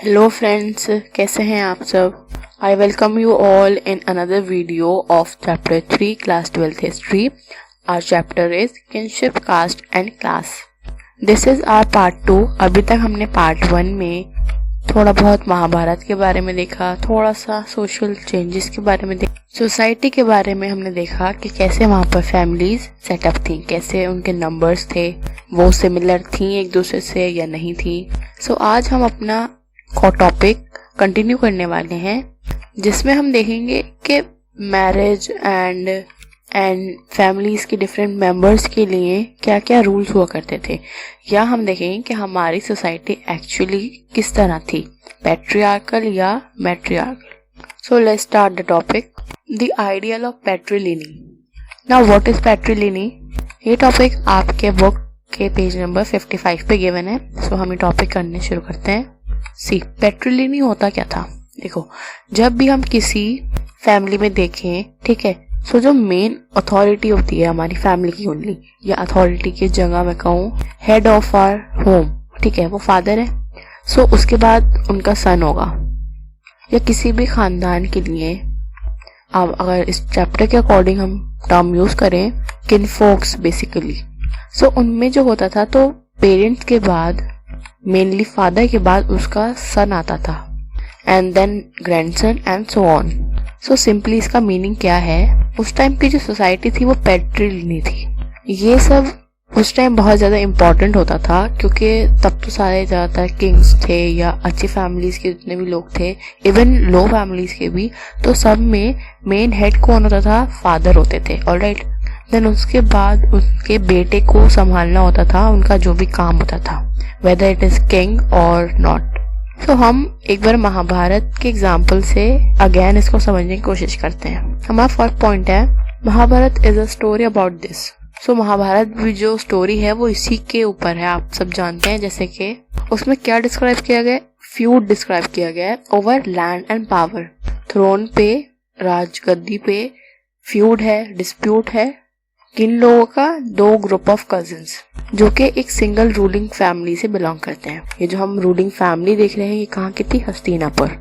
Hello friends, कैसे हैं आप सब। I welcome you all in another video of chapter 3 class 12th history. Our chapter is kinship, caste and class. This is our part 2। अभी तक हमने part 1 में थोड़ा बहुत महाभारत के बारे में देखा, थोड़ा सा सोशल चेंजेस के बारे में देखा, सोसाइटी के बारे में हमने देखा कि कैसे वहाँ पर फैमिलीज सेटअप थी, कैसे उनके नंबर्स थे, वो सिमिलर थी एक दूसरे से या नहीं थी। सो आज हम अपना टॉपिक कंटिन्यू करने वाले हैं, जिसमें हम देखेंगे कि मैरिज एंड फैमिलीज के डिफरेंट मेंबर्स के लिए क्या क्या रूल्स हुआ करते थे, या हम देखेंगे कि हमारी सोसाइटी एक्चुअली किस तरह थी, पैट्रियार्कल या matriarchal. So let's start the topic, the ideal of patriliny. Now what is patriliny? ये टॉपिक आपके बुक के पेज नंबर 55 पे गिवन है। सो हम ये टॉपिक करने शुरू करते हैं। सी, पैट्रिलिनी होता क्या था? देखो, जब भी हम किसी फैमिली में देखें, ठीक है, सो जो मेन अथॉरिटी होती है हमारी फैमिली की ओनली, या अथॉरिटी की जगह मैं कहूँ हेड ऑफ आवर होम, ठीक है, वो फादर है। सो उसके बाद उनका सन होगा, या किसी भी खानदान के लिए अब अगर इस चैप्टर के अकॉर्डिंग हम टर्म यूज करें, किनफोक्स बेसिकली। सो उनमें जो होता था, तो पेरेंट्स के बाद मेनली फादर के बाद उसका सन आता था, and then grandson and so on. So simply इसका मीनिंग क्या है, उस टाइम की जो सोसाइटी थी वो पैट्रिलिनी थी। ये सब उस टाइम बहुत ज़्यादा इम्पोर्टेंट होता था, क्योंकि तब तो सारे ज़्यादातर किंग्स थे या अच्छी फैमिलीज के जितने भी लोग थे, इवन लो फैमिलीज के भी, तो सब में मेन हेड कौन होता था? फादर होते थे। ऑलराइट, देन उसके बाद उसके बेटे को संभालना होता था, उनका जो भी काम होता था, whether it is king or not। तो हम एक बार महाभारत के एग्जाम्पल से अगेन इसको समझने की कोशिश करते हैं। हमारा फर्स्ट पॉइंट है, Mahabharata is a story about this. So Mahabharata भी जो स्टोरी है वो इसी के ऊपर है, आप सब जानते हैं। जैसे कि उसमें क्या डिस्क्राइब किया गया? फ्यूड डिस्क्राइब किया गया है over land and power. Throne पे, राजगद्दी पे फ्यूड है, डिस्प्यूट है। किन लोगों का? दो ग्रुप ऑफ कजिन्स जो कि एक सिंगल रूलिंग फैमिली से बिलोंग करते हैं। ये जो हम रूलिंग फैमिली देख रहे हैं, ये कहाँ की थी? हस्तिनापुर।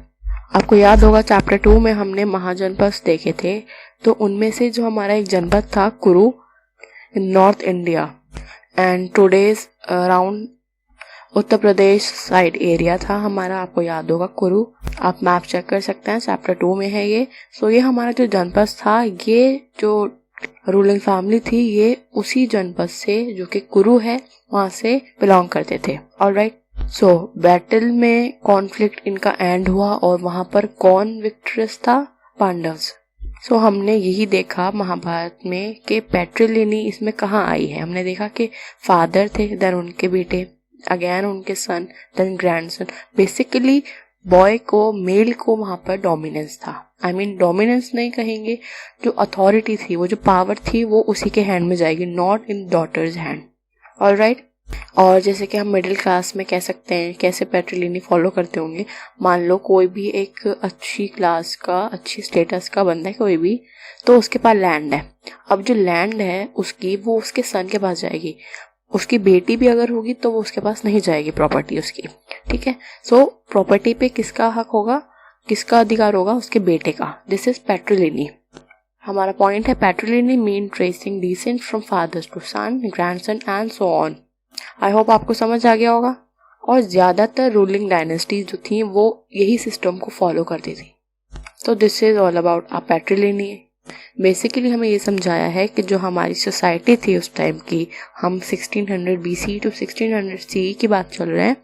आपको याद होगा चैप्टर 2 में हमने महाजनपद देखे थे, तो उनमें से जो हमारा एक जनपद था Kuru in north India, and today's around Uttar Pradesh side area था हमारा, आपको याद होगा कुरु। आप मैप चेक कर सकते हैं, चैप्टर 2 में है ये। सो ये हमारा जो जनपद था, ये जो रूलिंग फैमिली थी, ये उसी जनपद से जो कि कुरु है वहां से बिलोंग करते थे। ऑलराइट, सो बैटल में कॉन्फ्लिक्ट इनका एंड हुआ, और वहां पर कौन विक्टोरियस था? पांडव्स। सो हमने यही देखा महाभारत में कि पैट्रिलिनी इसमें कहाँ आई है। हमने देखा कि फादर थे, देन उनके बेटे, अगेन उनके सन, देन ग्रैंडसन। बेसिकली बॉय को, मेल को वहां पर डोमिनेंस था। आई मीन डोमिनेंस नहीं कहेंगे, जो अथॉरिटी थी, वो जो पावर थी, वो उसी के हैंड में जाएगी, not in daughters hand. Alright, और जैसे कि हम मिडिल क्लास में कह सकते हैं कैसे पैट्रिलिनी फॉलो करते होंगे। मान लो कोई भी एक अच्छी क्लास का, अच्छी स्टेटस का बंदा है कोई भी, तो उसके पास लैंड है। अब जो लैंड है उसकी, वो उसके सन के पास जाएगी। उसकी बेटी भी अगर होगी तो वो उसके पास नहीं जाएगी प्रॉपर्टी उसकी, ठीक है। सो प्रॉपर्टी पे किसका हक होगा, किसका अधिकार होगा? उसके बेटे का। This is patriliny. हमारा पॉइंट है, patriliny mean tracing descent from fathers to son, grandson and so on. I hope आपको समझ आ गया होगा। और ज्यादातर रूलिंग डायनेस्टीज जो थी वो यही सिस्टम को फॉलो करती थी। तो this is all about a patriliny. Basically हमें ये समझाया है कि जो हमारी सोसाइटी थी उस टाइम की, हम 1600 BC टू 1600 CE की बात चल रहे हैं,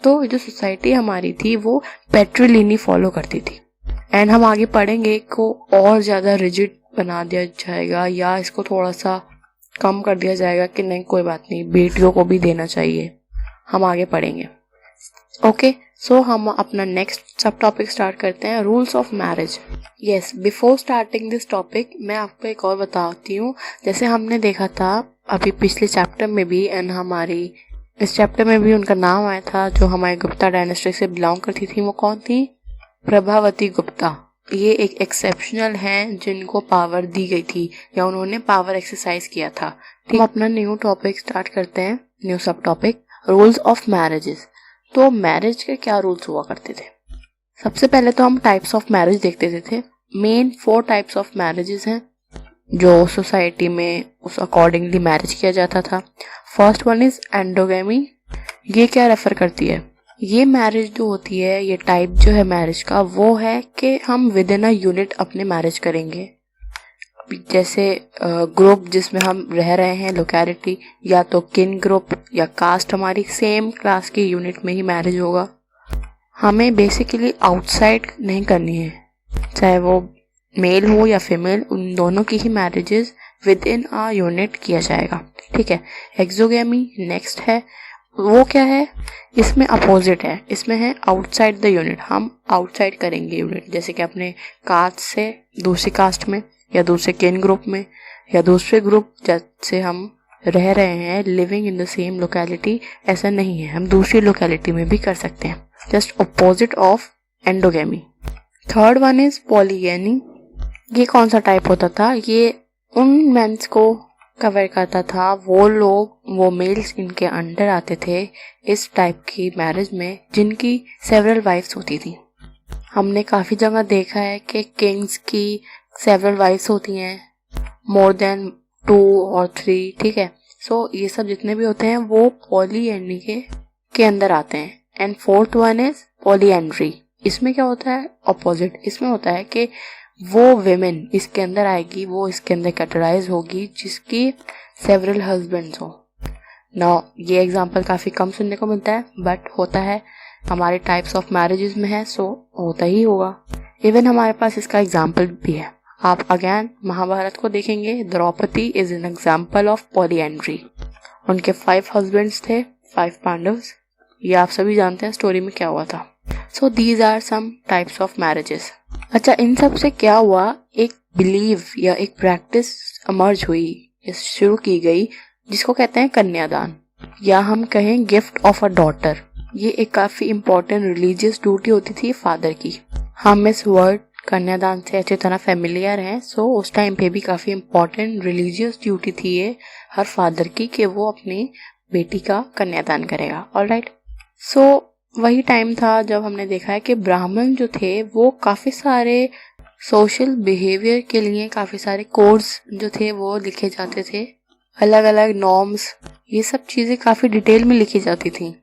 तो जो सोसाइटी हमारी थी वो पैट्रिलिनी फॉलो करती थी। एंड हम आगे पढ़ेंगे को और ज़्यादा रिजिड बना दिया जाएगा, या इसको थोड़ा सा कम कर दिया जाएगा कि नहीं कोई बात नहीं, बेटियों को भी देना चाहिए। हम आगे पढ़ेंगे। ओके, सो हम अपना नेक्स्ट सब टॉपिक स्टार्ट करते हैं, rules of marriage. Yes, before starting this topic मैं आपको एक और बताती हूँ। जैसे हमने देखा था अभी पिछले चैप्टर में भी, एंड हमारी इस चैप्टर में भी उनका नाम आया था, जो हमारे गुप्ता डायनेस्टी से बिलोंग करती थी, वो कौन थी? प्रभावती गुप्ता। ये एक एक्सेप्शनल हैं जिनको पावर दी गई थी, या उन्होंने पावर एक्सरसाइज किया था। हम अपना न्यू टॉपिक स्टार्ट करते हैं, न्यू सब टॉपिक, रूल्स ऑफ मैरिजेस। तो मैरिज के क्या रूल्स हुआ करते थे? सबसे पहले तो हम टाइप्स ऑफ मैरिज देखते थे। मेन 4 टाइप्स ऑफ मैरिजेस हैं जो सोसाइटी में उस अकॉर्डिंगली मैरिज किया जाता था। First one is endogamy. ये क्या रेफर करती है? ये मैरिज जो होती है, ये टाइप जो है मैरिज का, वो है कि हम विद इन अ यूनिट अपने मैरिज करेंगे। जैसे ग्रुप जिसमें हम रह रहे हैं, लोकेलिटी, या तो किन ग्रुप या कास्ट हमारी सेम क्लास की यूनिट में ही मैरिज होगा। हमें बेसिकली आउटसाइड नहीं करनी है, चाहे वो मेल हो या फीमेल, उन दोनों की ही marriages within a unit किया जाएगा। ठीक है। एक्सोगेमी नेक्स्ट है। वो क्या है? इसमें अपोजिट है, इसमें है आउटसाइड द यूनिट। हम आउटसाइड करेंगे यूनिट, जैसे कि अपने कास्ट से दूसरी कास्ट में, या दूसरे किन ग्रुप में, या दूसरे ग्रुप जैसे हम रह रहे हैं living in the same locality, ऐसा नहीं है, हम दूसरी लोकेलिटी में भी कर सकते हैं। Just opposite of endogamy. Third one is polygamy. ये कौन सा टाइप होता था? ये उन मेंस को कवर करता था, वो लोग, वो मेल्स इनके अंडर आते थे इस टाइप की मैरिज में, जिनकी सेवरल वाइफ्स होती थी। हमने काफ़ी जगह देखा है कि किंग्स की सेवरल वाइफ्स होती हैं, मोर देन 2 और 3। ठीक है। सो ये सब जितने भी होते हैं वो पॉलीएंड्री के अंदर आते हैं। And fourth one is polyandry. इसमें क्या होता है? अपोजिट। इसमें होता है कि वो विमेन इसके अंदर आएगी, वो इसके अंदर कैटेगराइज होगी जिसकी सेवरल हस्बैंड्स हो। नाउ ये एग्जांपल काफ़ी कम सुनने को मिलता है, बट होता है, हमारे टाइप्स ऑफ मैरिजेस में है, सो होता ही होगा। इवन हमारे पास इसका एग्जाम्पल भी है। आप अगेन महाभारत को देखेंगे, Draupadi is an example of polyandry. उनके 5 हस्बैंड्स थे, 5 पांडव्स। ये आप सभी जानते हैं स्टोरी में क्या हुआ था। So these are some types of marriages. अच्छा, इन सब से क्या हुआ? एक बिलीव या एक प्रैक्टिस इमर्ज हुई, शुरू की गई, जिसको कहते हैं कन्यादान, या हम कहें गिफ्ट ऑफ अ डॉटर। ये एक काफ़ी इम्पोर्टेंट रिलीजियस ड्यूटी होती थी फादर की। हम इस वर्ड कन्यादान से अच्छी तरह फेमिलियर हैं, सो उस टाइम पे भी काफ़ी इम्पोर्टेंट रिलीजियस ड्यूटी थी ये हर फादर की, कि वो अपनी बेटी का कन्यादान करेगा। ऑलराइट। सो वही टाइम था जब हमने देखा है कि ब्राह्मण जो थे वो काफ़ी सारे सोशल बिहेवियर के लिए काफ़ी सारे कोड्स जो थे वो लिखे जाते थे, अलग अलग नॉर्म्स, ये सब चीज़ें काफ़ी डिटेल में लिखी जाती थी।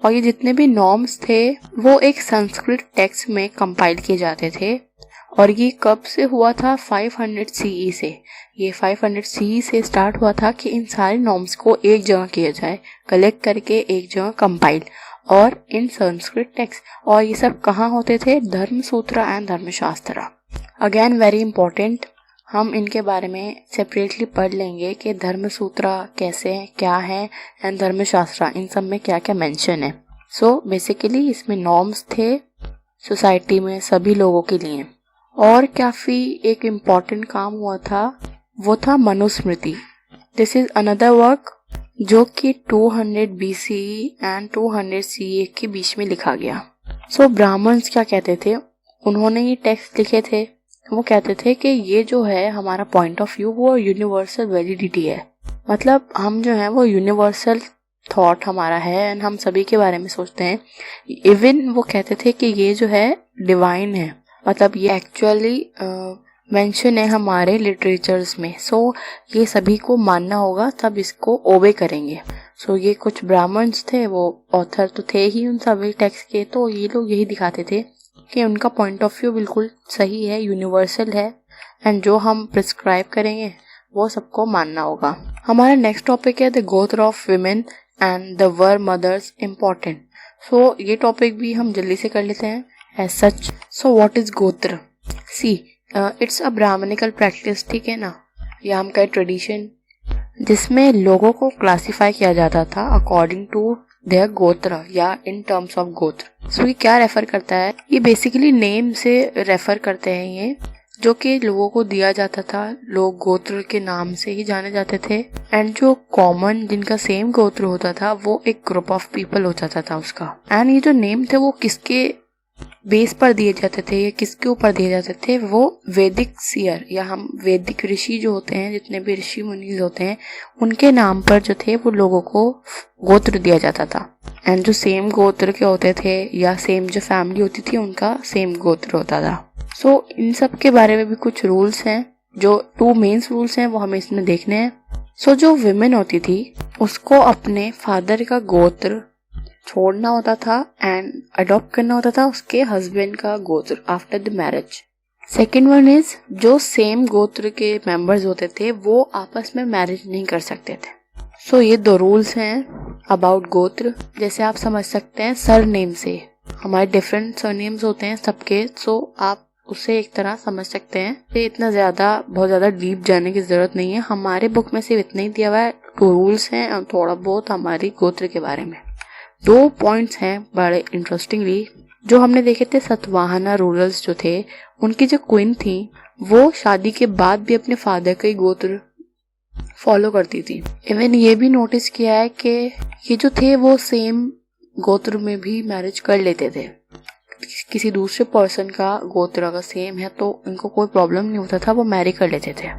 और ये जितने भी नॉर्म्स थे वो एक संस्कृत टेक्स्ट में कंपाइल किए जाते थे। और ये कब से हुआ था? 500 CE से। ये 500 CE से स्टार्ट हुआ था कि इन सारे नॉर्म्स को एक जगह किया जाए, कलेक्ट करके एक जगह कंपाइल, और इन संस्कृत टेक्स्ट। और ये सब कहाँ होते थे? धर्मसूत्र एंड धर्मशास्त्र। अगेन वेरी इंपॉर्टेंट, हम इनके बारे में सेपरेटली पढ़ लेंगे कि धर्मसूत्र कैसे हैं, क्या है, एंड धर्मशास्त्र, इन सब में क्या क्या मेंशन है। सो बेसिकली इसमें नॉर्म्स थे सोसाइटी में सभी लोगों के लिए। और काफ़ी एक इम्पॉर्टेंट काम हुआ था, वो था Manusmriti. This is another work जो कि 200 BCE एंड 200 CE के बीच में लिखा गया। सो ब्राह्मण्स क्या कहते थे? उन्होंने ये टेक्स्ट लिखे थे, वो कहते थे कि ये जो है हमारा पॉइंट ऑफ व्यू वो यूनिवर्सल वैलिडिटी है, मतलब हम जो है वो यूनिवर्सल थॉट हमारा है एंड हम सभी के बारे में सोचते हैं। इवन वो कहते थे कि ये जो है डिवाइन है, मतलब ये एक्चुअली मेंशन है हमारे लिटरेचर्स में। सो ये सभी को मानना होगा, तब इसको ओबे करेंगे। सो ये कुछ ब्राह्मण्स थे, वो ऑथर तो थे ही उन सभी टेक्स्ट के, तो ये लोग यही दिखाते थे कि उनका पॉइंट ऑफ व्यू बिल्कुल सही है, यूनिवर्सल है, एंड जो हम प्रिस्क्राइब करेंगे वो सबको मानना होगा। हमारा नेक्स्ट टॉपिक है the gotra of women and the were mothers important. So ये टॉपिक भी हम जल्दी से कर लेते हैं as such. So what is gotra? See it's a Brahmanical practice, ठीक है ना, या हम कहें ट्रेडिशन, जिसमें लोगों को क्लासिफाई किया जाता था अकॉर्डिंग टू देयर गोत्र या इन टर्म्स ऑफ गोत्र। सो ये क्या रेफर करता है? ये बेसिकली नेम से रेफर करते हैं ये, जो कि लोगों को दिया जाता था, लोग गोत्र के नाम से ही जाने जाते थे, एंड जो कॉमन जिनका सेम गोत्र होता था वो एक ग्रुप ऑफ पीपल हो जाता था उसका। एंड ये जो नेम थे वो किसके बेस पर दिए जाते थे या किसके ऊपर दिए जाते थे, वो वैदिक सीयर या हम वैदिक ऋषि जो होते हैं, जितने भी ऋषि मुनि होते हैं, उनके नाम पर जो थे वो लोगों को गोत्र दिया जाता था। एंड जो सेम गोत्र के होते थे या सेम जो फैमिली होती थी उनका सेम गोत्र होता था। सो इन सब के बारे में भी कुछ रूल्स हैं, जो 2 मेंस रूल्स हैं वो हमें इसमें देखने हैं। सो जो विमेन होती थी उसको अपने फादर का गोत्र छोड़ना होता था एंड अडॉप्ट करना होता था उसके हस्बैंड का गोत्र after the marriage. Second one is, जो सेम गोत्र के मेंबर्स होते थे वो आपस में मैरिज नहीं कर सकते थे। सो ये 2 रूल्स हैं अबाउट गोत्र। जैसे आप समझ सकते हैं सरनेम से, हमारे डिफरेंट सरनेम्स होते हैं सबके, सो आप उसे एक तरह समझ सकते हैं। ये इतना बहुत ज्यादा डीप जाने की जरूरत नहीं है, हमारे बुक में सिर्फ इतना ही दिया हुआ है। 2 रूल्स हैं और थोड़ा बहुत हमारी गोत्र के बारे में। 2 पॉइंट्स हैं बड़े इंटरेस्टिंगली जो हमने देखे थे। सतवाहना रूलर्स जो थे, उनकी जो क्वीन थी वो शादी के बाद भी अपने फादर का ही गोत्र फॉलो करती थी। इवन ये भी नोटिस किया है कि ये जो थे वो सेम गोत्र में भी मैरिज कर लेते थे। किसी दूसरे पर्सन का गोत्र अगर सेम है तो उनको कोई प्रॉब्लम नहीं होता था, वो मैरी कर लेते थे।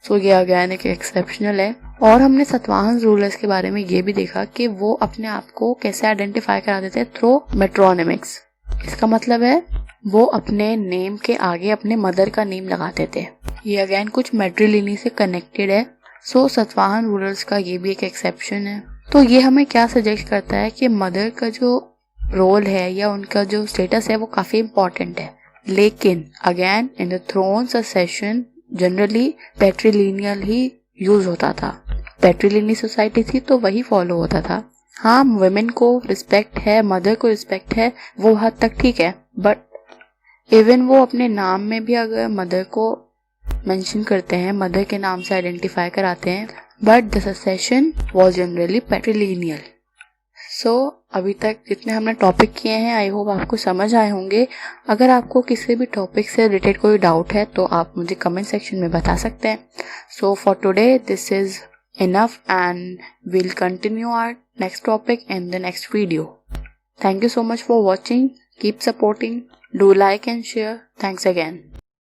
सो ये अगेन एक एक्सेप्शनल है। और हमने सतवाहन रूलर्स के बारे में ये भी देखा कि वो अपने आप को कैसे आइडेंटिफाई कराते थे, थ्रू मेट्रोनिमिक्स। इसका मतलब है वो अपने नेम के आगे अपने मदर का नेम लगाते थे। ये अगेन कुछ मैट्रिलिनी से कनेक्टेड है। सो सतवाहन रूलर्स का ये भी एक एक्सेप्शन है। तो ये हमें क्या सजेस्ट करता है कि मदर का जो रोल है या उनका जो स्टेटस है वो काफी इम्पोर्टेंट है। लेकिन again in the throne succession generally patrilineal ही यूज होता था। पैट्रिलिनी सोसाइटी थी तो वही फॉलो होता था। हाँ, वुमेन को रिस्पेक्ट है, मदर को रिस्पेक्ट है, वो हद तक ठीक है, बट इवन वो अपने नाम में भी अगर मदर को मेंशन करते हैं, मदर के नाम से आइडेंटिफाई कराते हैं, but the succession was generally patrilineal. So अभी तक जितने हमने टॉपिक किए हैं आई होप आपको समझ आए होंगे। अगर आपको किसी भी टॉपिक से रिलेटेड कोई डाउट है तो आप मुझे कमेंट सेक्शन में बता सकते हैं। So for today this is enough and we'll continue our next topic in the next video. Thank you so much for watching. Keep supporting. Do like and share. Thanks again.